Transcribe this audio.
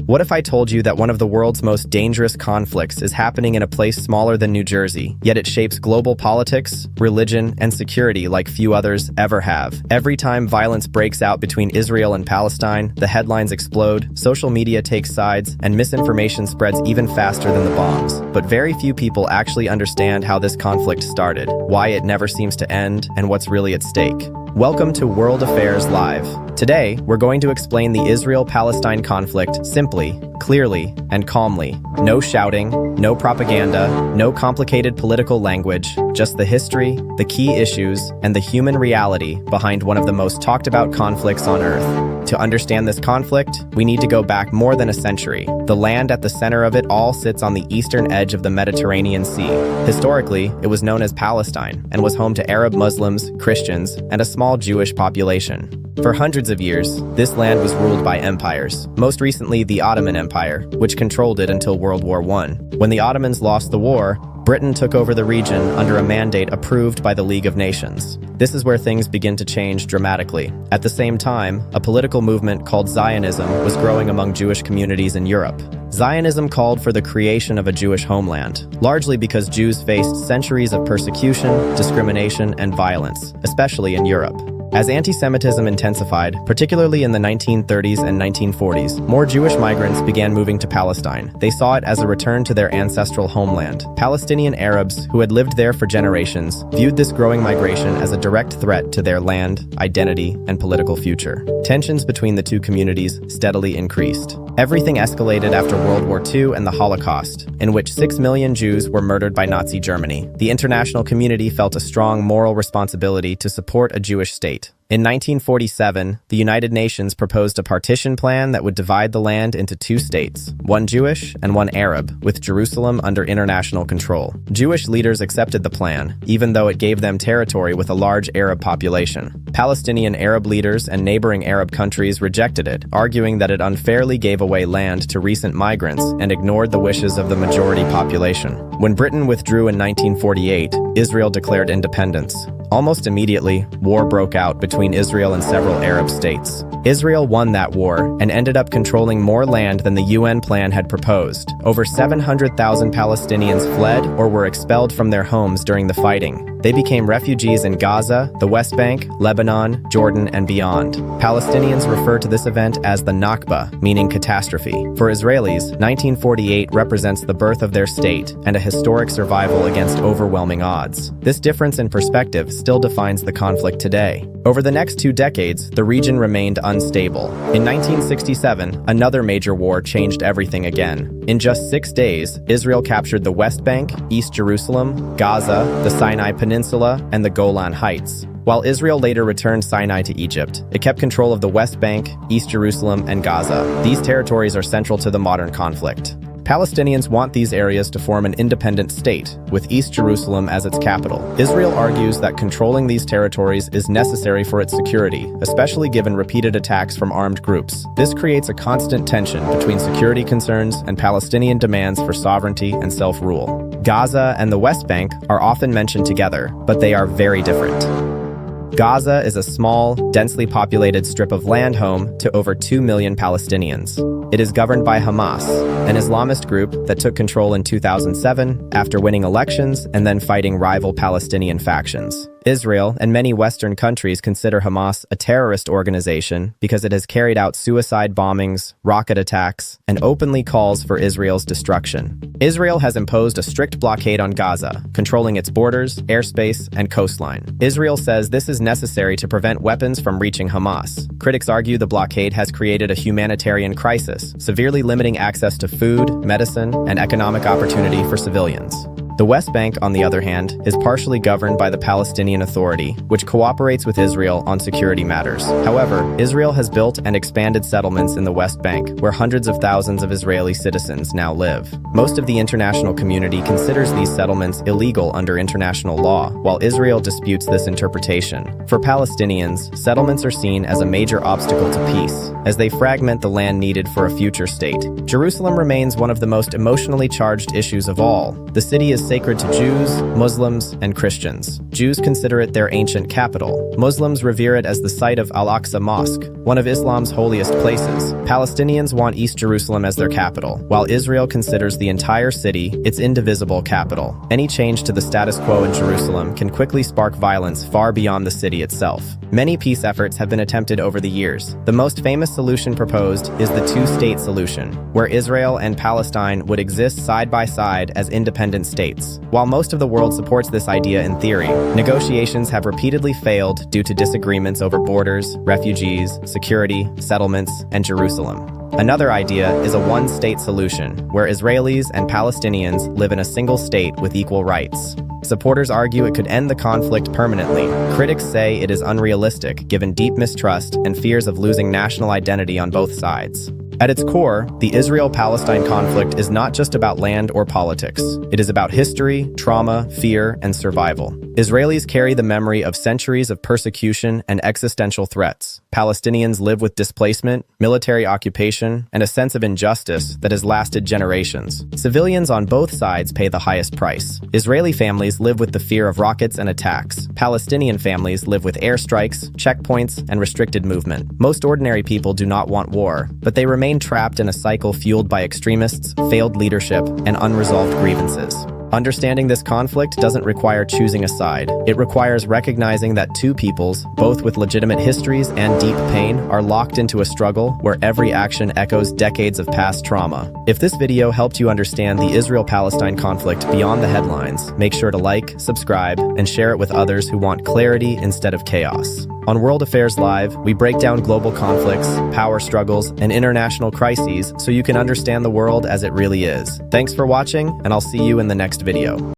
What if I told you that one of the world's most dangerous conflicts is happening in a place smaller than New Jersey, yet it shapes global politics, religion, and security like few others ever have? Every time violence breaks out between Israel and Palestine, the headlines explode, social media takes sides, and misinformation spreads even faster than the bombs. But very few people actually understand how this conflict started, why it never seems to end, and what's really at stake. Welcome to World Affairs Live. Today, we're going to explain the Israel-Palestine conflict simply, clearly, and calmly. No shouting, no propaganda, no complicated political language, just the history, the key issues, and the human reality behind one of the most talked about conflicts on Earth. To understand this conflict, we need to go back more than a century. The land at the center of it all sits on the eastern edge of the Mediterranean Sea. Historically, it was known as Palestine and was home to Arab Muslims, Christians, and a small Jewish population. For hundreds of years, this land was ruled by empires, most recently the Ottoman Empire, which controlled it until World War I. When the Ottomans lost the war, Britain took over the region under a mandate approved by the League of Nations. This is where things begin to change dramatically. At the same time, a political movement called Zionism was growing among Jewish communities in Europe. Zionism called for the creation of a Jewish homeland, largely because Jews faced centuries of persecution, discrimination, and violence, especially in Europe. As anti-Semitism intensified, particularly in the 1930s and 1940s, more Jewish migrants began moving to Palestine. They saw it as a return to their ancestral homeland. Palestinian Arabs, who had lived there for generations, viewed this growing migration as a direct threat to their land, identity, and political future. Tensions between the two communities steadily increased. Everything escalated after World War II and the Holocaust, in which 6 million Jews were murdered by Nazi Germany. The international community felt a strong moral responsibility to support a Jewish state. In 1947, the United Nations proposed a partition plan that would divide the land into two states, one Jewish and one Arab, with Jerusalem under international control. Jewish leaders accepted the plan, even though it gave them territory with a large Arab population. Palestinian Arab leaders and neighboring Arab countries rejected it, arguing that it unfairly gave away land to recent migrants and ignored the wishes of the majority population. When Britain withdrew in 1948, Israel declared independence. Almost immediately, war broke out between Israel and several Arab states. Israel won that war and ended up controlling more land than the UN plan had proposed. Over 700,000 Palestinians fled or were expelled from their homes during the fighting. They became refugees in Gaza, the West Bank, Lebanon, Jordan, and beyond. Palestinians refer to this event as the Nakba, meaning catastrophe. For Israelis, 1948 represents the birth of their state and a historic survival against overwhelming odds. This difference in perspective still defines the conflict today. Over the next 2 decades, the region remained unstable. In 1967, another major war changed everything again. In just 6 days, Israel captured the West Bank, East Jerusalem, Gaza, the Sinai Peninsula, and the Golan Heights. While Israel later returned Sinai to Egypt, it kept control of the West Bank, East Jerusalem, and Gaza. These territories are central to the modern conflict. Palestinians want these areas to form an independent state, with East Jerusalem as its capital. Israel argues that controlling these territories is necessary for its security, especially given repeated attacks from armed groups. This creates a constant tension between security concerns and Palestinian demands for sovereignty and self-rule. Gaza and the West Bank are often mentioned together, but they are very different. Gaza is a small, densely populated strip of land home to over 2 million Palestinians. It is governed by Hamas, an Islamist group that took control in 2007 after winning elections and then fighting rival Palestinian factions. Israel and many Western countries consider Hamas a terrorist organization because it has carried out suicide bombings, rocket attacks, and openly calls for Israel's destruction. Israel has imposed a strict blockade on Gaza, controlling its borders, airspace, and coastline. Israel says this is necessary to prevent weapons from reaching Hamas. Critics argue the blockade has created a humanitarian crisis, severely limiting access to food, medicine, and economic opportunity for civilians. The West Bank, on the other hand, is partially governed by the Palestinian Authority, which cooperates with Israel on security matters. However, Israel has built and expanded settlements in the West Bank, where hundreds of thousands of Israeli citizens now live. Most of the international community considers these settlements illegal under international law, while Israel disputes this interpretation. For Palestinians, settlements are seen as a major obstacle to peace, as they fragment the land needed for a future state. Jerusalem remains one of the most emotionally charged issues of all. The city is sacred to Jews, Muslims, and Christians. Jews consider it their ancient capital. Muslims revere it as the site of Al-Aqsa Mosque, one of Islam's holiest places. Palestinians want East Jerusalem as their capital, while Israel considers the entire city its indivisible capital. Any change to the status quo in Jerusalem can quickly spark violence far beyond the city itself. Many peace efforts have been attempted over the years. The most famous solution proposed is the two-state solution, where Israel and Palestine would exist side by side as independent states. While most of the world supports this idea in theory, negotiations have repeatedly failed due to disagreements over borders, refugees, security, settlements, and Jerusalem. Another idea is a one-state solution, where Israelis and Palestinians live in a single state with equal rights. Supporters argue it could end the conflict permanently. Critics say it is unrealistic, given deep mistrust and fears of losing national identity on both sides. At its core, the Israel-Palestine conflict is not just about land or politics. It is about history, trauma, fear, and survival. Israelis carry the memory of centuries of persecution and existential threats. Palestinians live with displacement, military occupation, and a sense of injustice that has lasted generations. Civilians on both sides pay the highest price. Israeli families live with the fear of rockets and attacks. Palestinian families live with airstrikes, checkpoints, and restricted movement. Most ordinary people do not want war, but they remain trapped in a cycle fueled by extremists, failed leadership, and unresolved grievances. Understanding this conflict doesn't require choosing a side. It requires recognizing that two peoples, both with legitimate histories and deep pain, are locked into a struggle where every action echoes decades of past trauma. If this video helped you understand the Israel-Palestine conflict beyond the headlines, make sure to like, subscribe, and share it with others who want clarity instead of chaos. On World Affairs Live, we break down global conflicts, power struggles, and international crises so you can understand the world as it really is. Thanks for watching, and I'll see you in the next video.